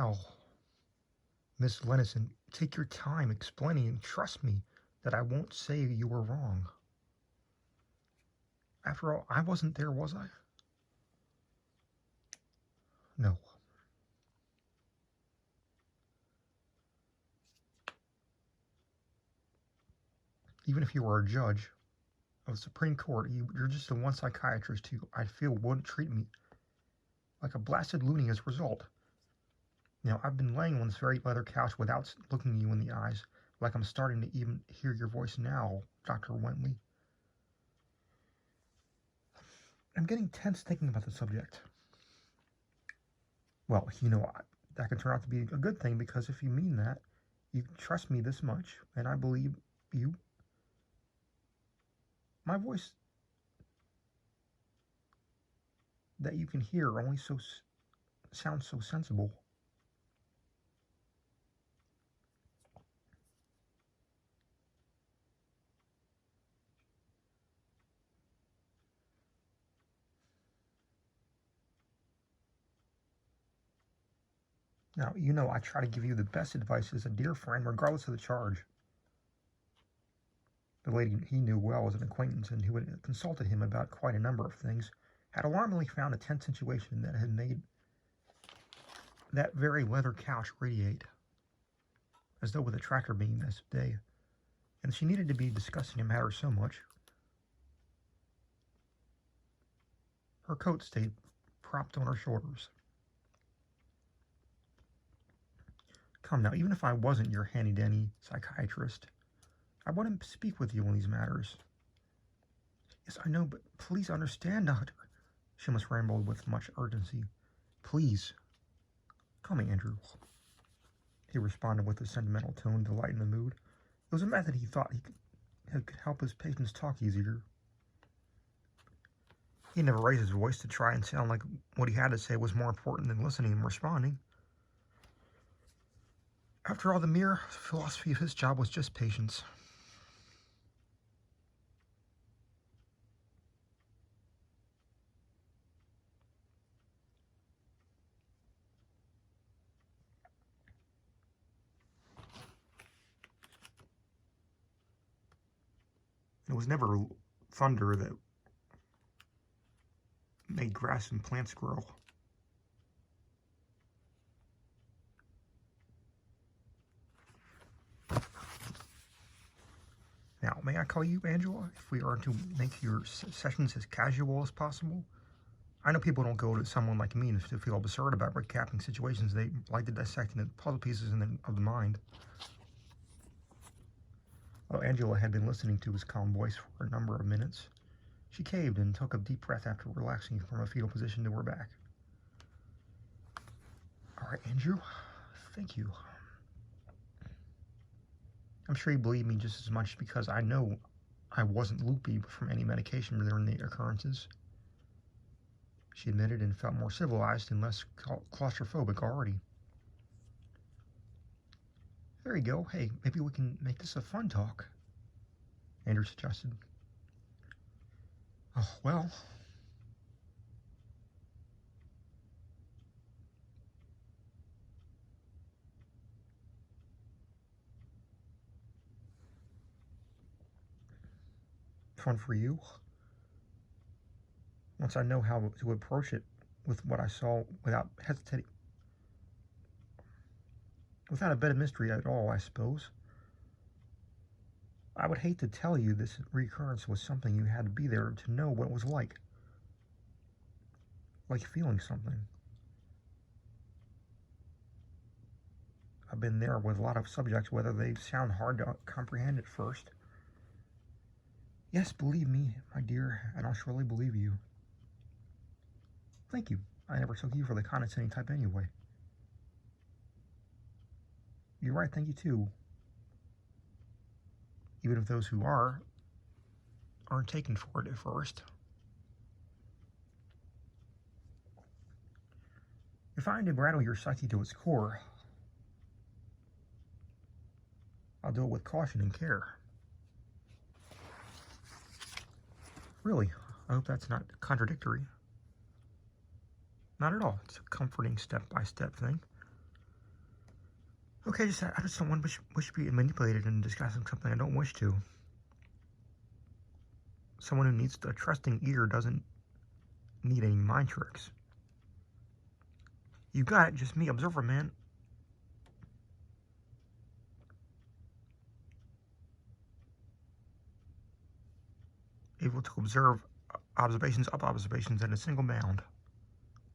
Now, Miss Lennison, take your time explaining and trust me that I won't say you were wrong. After all, I wasn't there, was I? No. Even if you were a judge of the Supreme Court, you're just the one psychiatrist who I feel wouldn't treat me like a blasted loony as a result. I've been laying on this very leather couch without looking you in the eyes, like I'm starting to even hear your voice now, Dr. Wentley. I'm getting tense thinking about the subject. Well, that could turn out to be a good thing, because if you mean that, you trust me this much, and I believe you. My voice that you can hear only sounds so sensible. Now, I try to give you the best advice as a dear friend, regardless of the charge. The lady he knew well as an acquaintance, and who had consulted him about quite a number of things, had alarmingly found a tense situation that had made that very leather couch radiate, as though with a tractor beam this day, and she needed to be discussing a matter so much. Her coat stayed propped on her shoulders. Come now, even if I wasn't your handy-dandy psychiatrist, I want to speak with you on these matters. Yes, I know, but please understand, Doctor. She must rambled with much urgency. Please. Call me Andrew. He responded with a sentimental tone to lighten the mood. It was a method he thought he could help his patients talk easier. He never raised his voice to try and sound like what he had to say was more important than listening and responding. After all, the mere philosophy of his job was just patience. It was never thunder that made grass and plants grow. Now, may I call you Angela, if we are to make your sessions as casual as possible? I know people don't go to someone like me to feel absurd about recapping situations they like to dissect into puzzle pieces of the mind. Although Angela had been listening to his calm voice for a number of minutes, she caved and took a deep breath after relaxing from a fetal position to her back. All right, Andrew, thank you. I'm sure you believe me just as much because I know I wasn't loopy from any medication during the occurrences. She admitted and felt more civilized and less claustrophobic already. There you go. Hey, maybe we can make this a fun talk, Andrew suggested. Oh, well. Fun for you? Once I know how to approach it with what I saw without hesitating, without a bit of mystery at all, I suppose. I would hate to tell you this recurrence was something you had to be there to know what it was like feeling something. I've been there with a lot of subjects, whether they sound hard to comprehend at first. Yes, believe me, my dear, and I'll surely believe you. Thank you. I never took you for the condescending type anyway. You're right, thank you too. Even if those who aren't taken for it at first. If I am to rattle your psyche to its core, I'll do it with caution and care. Really, I hope that's not contradictory. Not at all. It's a comforting step-by-step thing. Okay, I just don't want to be manipulated and discussing something I don't wish to. Someone who needs a trusting ear doesn't need any mind tricks. You got it, just me, observer man. Able to observe observations up observations in a single bound,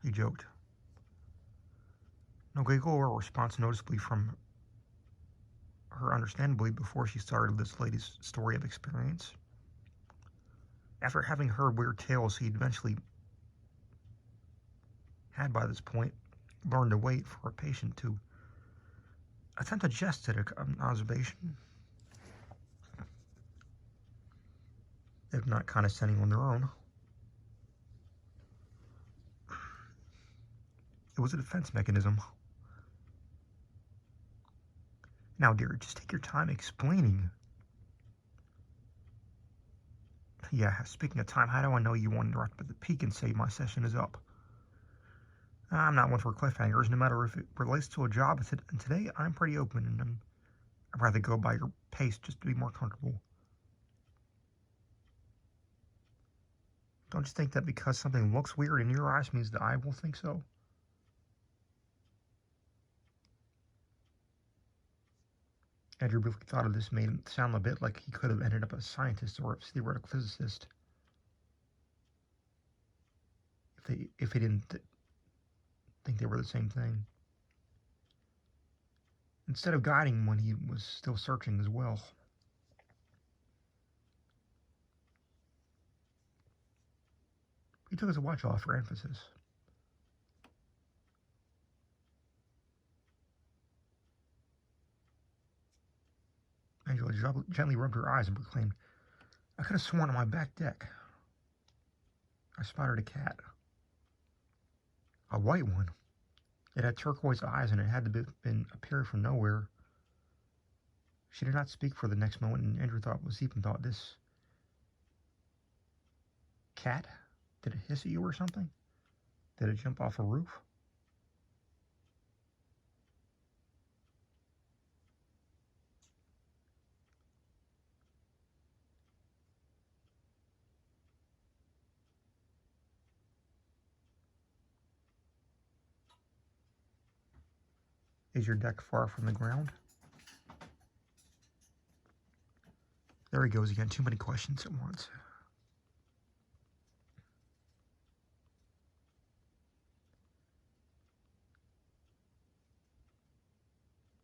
he joked. No giggle or response noticeably from her, understandably, before she started this lady's story of experience. After having heard weird tales, he eventually had, by this point, learned to wait for a patient to attempt a jest at an observation, if not condescending on their own. It was a defense mechanism. Now, dear, just take your time explaining. Yeah, speaking of time, how do I know you won't interrupt at the peak and say my session is up? I'm not one for cliffhangers, no matter if it relates to a job. And today, I'm pretty open, and I'd rather go by your pace just to be more comfortable. Don't you think that because something looks weird in your eyes means that I will think so? Andrew briefly thought of this made him sound a bit like he could have ended up a scientist or a theoretical physicist if he didn't think they were the same thing. Instead of guiding when he was still searching as well. He took his watch off for emphasis. Angela gently rubbed her eyes and proclaimed, I could have sworn on my back deck I spotted a cat. A white one. It had turquoise eyes and it had been appeared from nowhere. She did not speak for the next moment, and Andrew thought, this cat? Did it hiss at you or something? Did it jump off a roof? Is your deck far from the ground? There he goes again. Too many questions at once.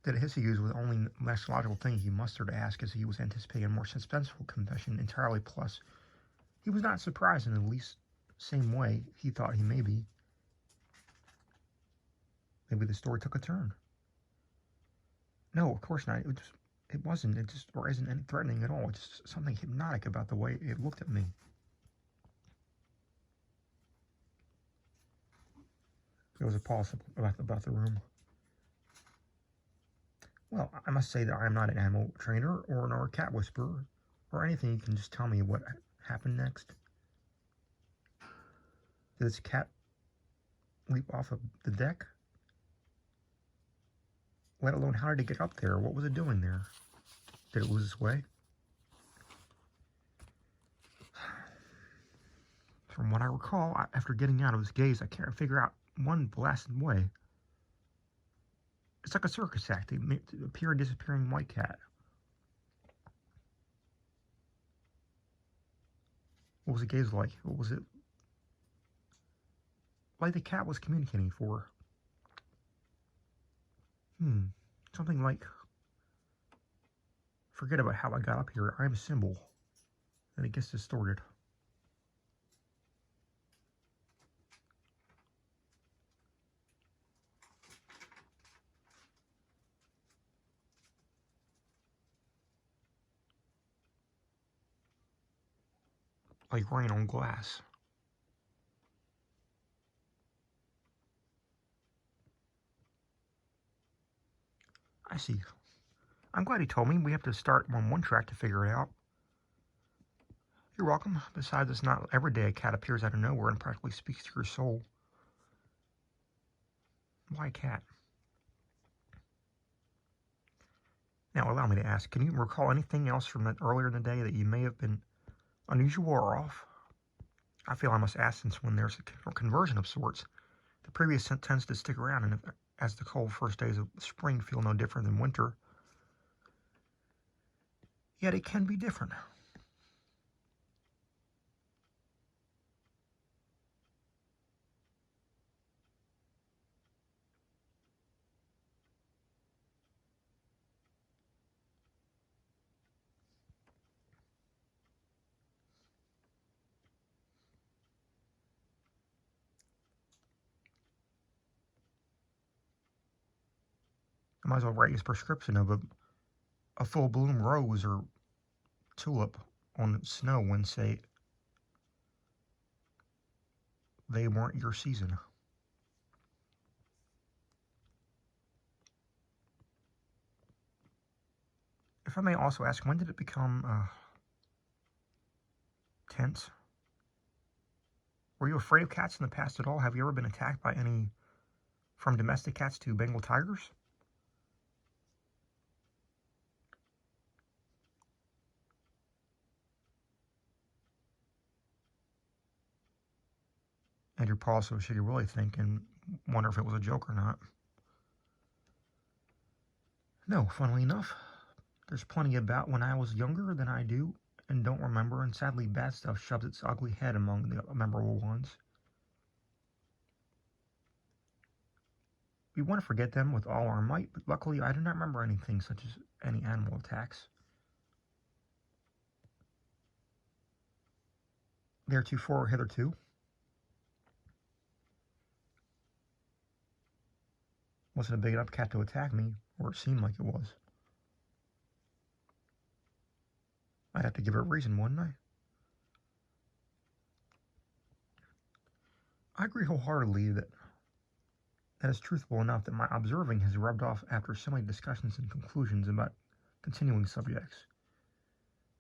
Did it hiss at you was the only next logical thing he mustered to ask, as he was anticipating a more suspenseful confession entirely. Plus, he was not surprised in the least same way he thought he may be. Maybe the story took a turn. No, of course not. It wasn't. It just, or isn't any threatening at all. It's just something hypnotic about the way it looked at me. There was a pause about the room. Well, I must say that I am not an animal trainer or a cat whisperer or anything. You can just tell me what happened next. Did this cat leap off of the deck? Let alone how did it get up there? What was it doing there? Did it lose its way? From what I recall, after getting out of his gaze, I can't figure out one blasted way. It's like a circus act. They appear and disappearing white cat. What was the gaze like? What was it like the cat was communicating for? Something like, forget about how I got up here. I'm a symbol. And it gets distorted. Like rain on glass. I see. I'm glad he told me. We have to start on one track to figure it out. You're welcome. Besides, it's not every day a cat appears out of nowhere and practically speaks to your soul. Why a cat? Now, allow me to ask, can you recall anything else from that earlier in the day that you may have been unusual or off? I feel I must ask since when there's a conversion of sorts, the previous tends to stick around, and as the cold first days of spring feel no different than winter, yet it can be different. I might as well write his prescription of a full bloom rose or tulip on snow when, say, they weren't your season. If I may also ask, when did it become tense? Were you afraid of cats in the past at all? Have you ever been attacked by any, from domestic cats to Bengal tigers? And your paw, so should you really think and wonder if it was a joke or not? No, funnily enough, there's plenty about when I was younger than I do and don't remember, and sadly bad stuff shoves its ugly head among the memorable ones. We want to forget them with all our might, but luckily I do not remember anything such as any animal attacks. Theretofore, hitherto, wasn't a big enough cat to attack me, or it seemed like it was. I'd have to give it a reason, wouldn't I? I agree wholeheartedly that is truthful enough that my observing has rubbed off after so many discussions and conclusions about continuing subjects.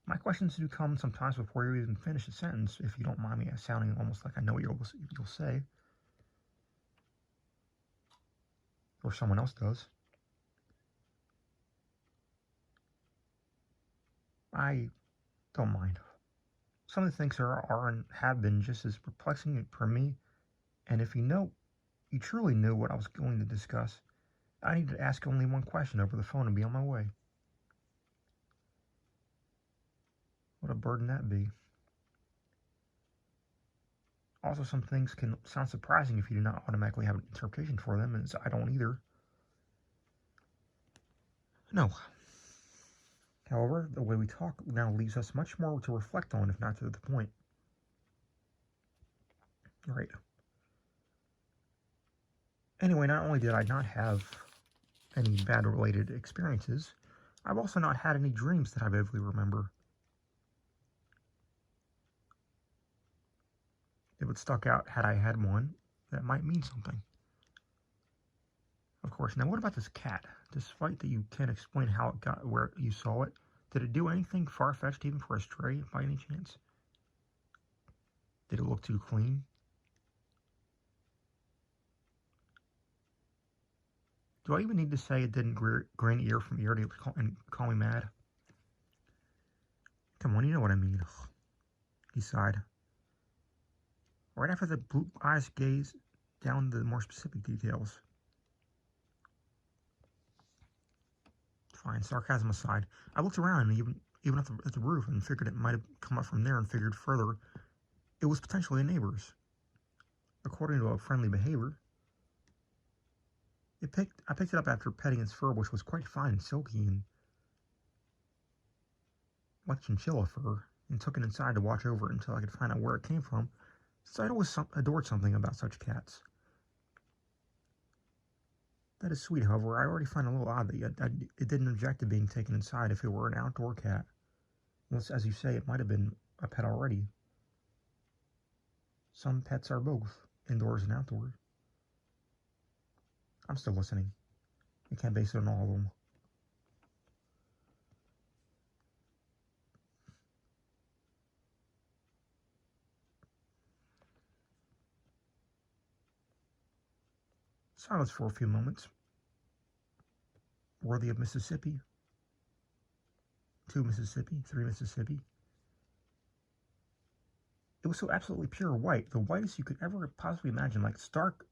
My questions do come sometimes before you even finish a sentence, if you don't mind me sounding almost like I know what you'll say. Or someone else does. I don't mind. Some of the things are and have been just as perplexing for me, and if you truly knew what I was going to discuss, I need to ask only one question over the phone and be on my way. What a burden that be. Also, some things can sound surprising if you do not automatically have an interpretation for them, and I don't either. No. However, the way we talk now leaves us much more to reflect on, if not to the point. Right. Anyway, not only did I not have any bad related experiences, I've also not had any dreams that I vividly remember. If it stuck out had I had one, that might mean something. Of course. Now, what about this cat? Despite that you can't explain how it got where you saw it, did it do anything far-fetched even for a stray, by any chance? Did it look too clean? Do I even need to say it didn't grin ear from ear to call me mad? Come on, you know what I mean. He sighed. Right after the blue eyes gazed down the more specific details. Fine, sarcasm aside, I looked around and even at the roof and figured it might have come up from there, and figured further it was potentially a neighbor's. According to a friendly behavior, I picked it up after petting its fur, which was quite fine and silky and like chinchilla fur, and took it inside to watch over it until I could find out where it came from, since I'd always adored something about such cats. That is sweet, however. I already find it a little odd that it didn't object to being taken inside if it were an outdoor cat. Unless, as you say, it might have been a pet already. Some pets are both, indoors and outdoors. I'm still listening. You can't base it on all of them. Silence for a few moments. Worthy of Mississippi. 2 Mississippi, 3 Mississippi. It was so absolutely pure white, the whitest you could ever possibly imagine, like stark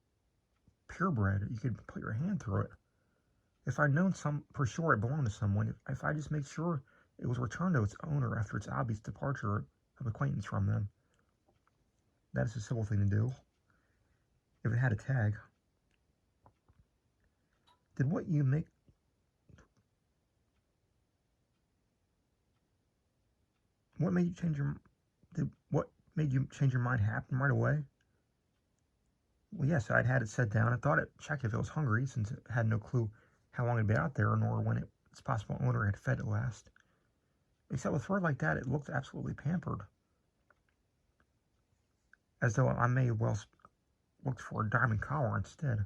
purebred. You could put your hand through it. If I'd known for sure it belonged to someone, if I just made sure it was returned to its owner after its obvious departure of acquaintance from them, that is a civil thing to do. If it had a tag. Did what you make... What made you change your... What made you change your mind happen right away? Well, yes, I'd had it set down and thought it checked if it was hungry, since it had no clue how long it had been out there, nor when its possible owner had fed it last. Except with fur like that, it looked absolutely pampered. As though I may have well looked for a diamond collar instead.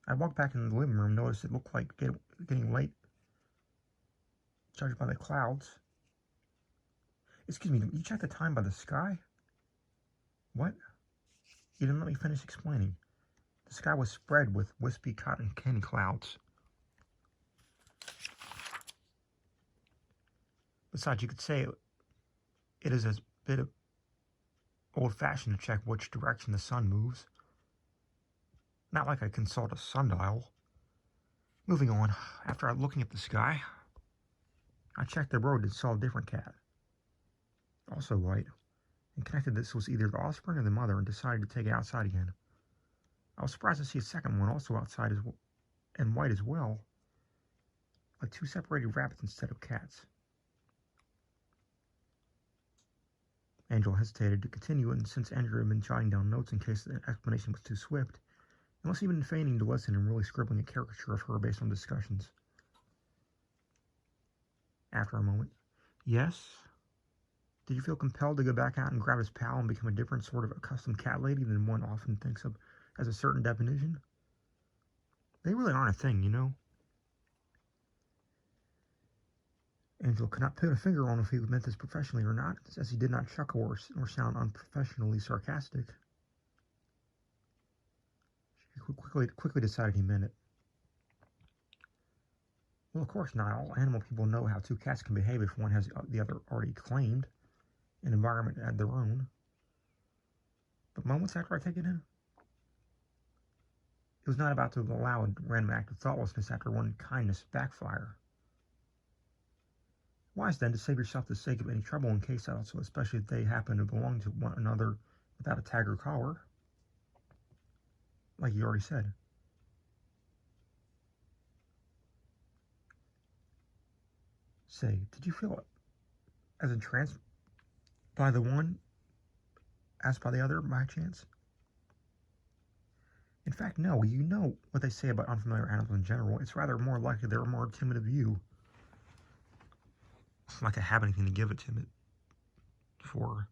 I walked back into the living room, noticed it looked like getting late, judged by the clouds. Excuse me, you checked the time by the sky? What? You didn't let me finish explaining. The sky was spread with wispy cotton candy clouds. Besides, you could say it is a bit of old-fashioned to check which direction the sun moves. Not like I consult a sundial. Moving on, after looking at the sky, I checked the road and saw a different cat. Also white, and connected this was either the offspring or the mother, and decided to take it outside again. I was surprised to see a second one also outside and white as well, like 2 separated rabbits instead of cats. Angela hesitated to continue, and since Andrew had been jotting down notes in case the explanation was too swift, unless even feigning to listen and really scribbling a caricature of her based on discussions. After a moment, yes? Did you feel compelled to go back out and grab his pal and become a different sort of accustomed cat lady than one often thinks of as a certain definition? They really aren't a thing, you know? Angela could not put a finger on if he meant this professionally or not, as he did not chuckle or sound unprofessionally sarcastic. She quickly decided he meant it. Well, of course not. All animal people know how 2 cats can behave if one has the other already claimed an environment at their own. But moments after I take it in, it was not about to allow a random act of thoughtlessness after one kindness backfire. Wise, then, to save yourself the sake of any trouble in case also, especially if they happen to belong to one another without a tag or collar. Like you already said. Say, did you feel as entranced by the one as by the other by chance? In fact, no. You know what they say about unfamiliar animals in general. It's rather more likely they're more timid of you. Like I have anything to give a timid for.